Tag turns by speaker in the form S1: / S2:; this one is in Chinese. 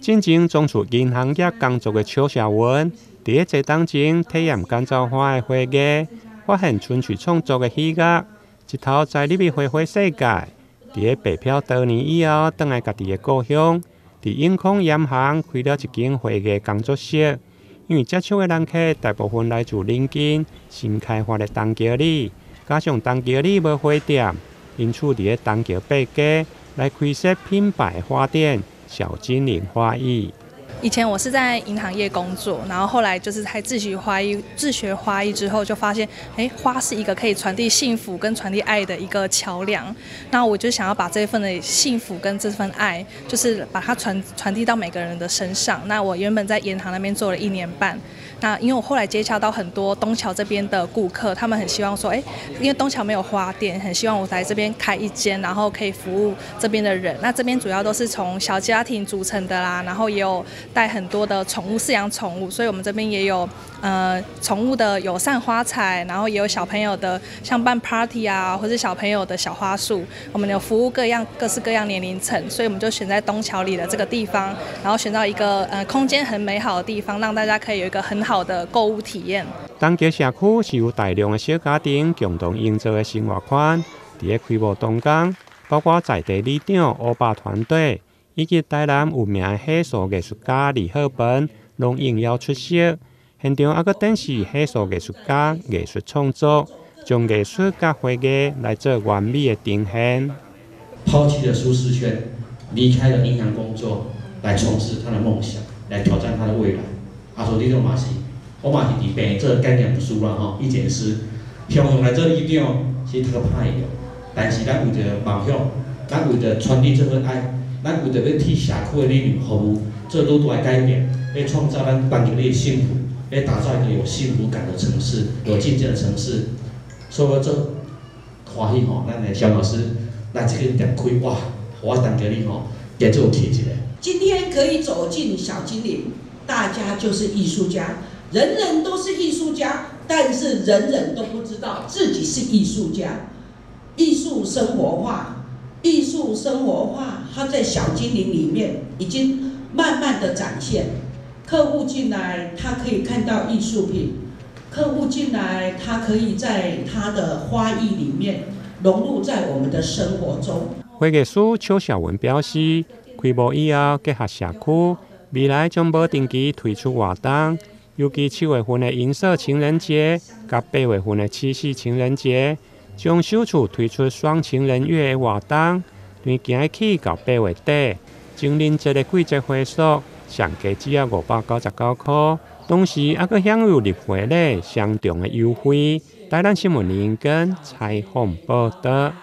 S1: 真正从事银行业工作的邱小文，伫个坐当前体验干燥花的花艺，发现春去创作的喜悦，一头栽入去花卉世界。伫个白漂多年以后，返来家己的故乡，伫永康盐行开了一间花艺工作室。因为接触的人客大部分来自邻近新开发的东桥里，加上东桥里无花店，因此伫个东桥八街来开设品牌花店小精灵花艺。
S2: 以前我是在银行业工作，然后后来就是在自学花艺之后，就发现，花是一个可以传递幸福跟传递爱的一个桥梁。那我就想要把这份的幸福跟这份爱，就是把它传递到每个人的身上。那我原本在银行那边做了1年半。那因为我后来接洽到很多东桥这边的顾客，他们很希望说，因为东桥没有花店，很希望我来这边开一间，然后可以服务这边的人。那这边主要都是从小家庭组成的啦，然后也有带很多的宠物饲养宠物，所以我们这边也有宠物的友善花材，然后也有小朋友的像办 party 啊，或者小朋友的小花束，我们有服务各式各样年龄层，所以我们就选在东桥里的这个地方，然后选到一个空间很美好的地方，让大家可以有一个很好的购物体验。
S1: 东桥社区是由大量的小家庭共同营造的生活圈，伫个开幕当天，包括在地里长欧巴团队以及台南有名的艺术艺术家李浩本，拢应邀出席。现场还佫展示艺术艺术家艺术创作，将艺术甲花艺来做完美的呈现。
S3: 抛弃了舒适圈，离开了银行工作，来从事他的梦想，来挑战他的未来。所以你种嘛是，我嘛是伫病做概念书啦吼，以前是向来做理长，是读个歹个，但是咱为着梦想，咱为着传递这份爱，咱为着要替社区的理念服务，做愈大的改变，要创造咱班级里的幸福，要打造一个有幸福感的城市，有竞争的城市。所以我做欢喜吼，咱的肖老师来这个店开，哇，我当家里吼，也做提一个。
S4: 今天可以走进小精灵。大家就是艺术家，人人都是艺术家，但是人人都不知道自己是艺术家。艺术生活化，艺术生活化，它在小精灵里面已经慢慢的展现。客户进来，他可以看到艺术品；客户进来，他可以在他的花艺里面融入在我们的生活中。
S1: 花艺师邱小文表示，开幕以后结合社区。未来将无定期推出活动，尤其7月份的银色情人节，甲8月份的七夕情人节，将首次推出双情人月的活动，从今日起到8月底，情人节的季节花束上价只要599块，同时还佫享有入会礼相同的优惠。台南新闻林根采访报道。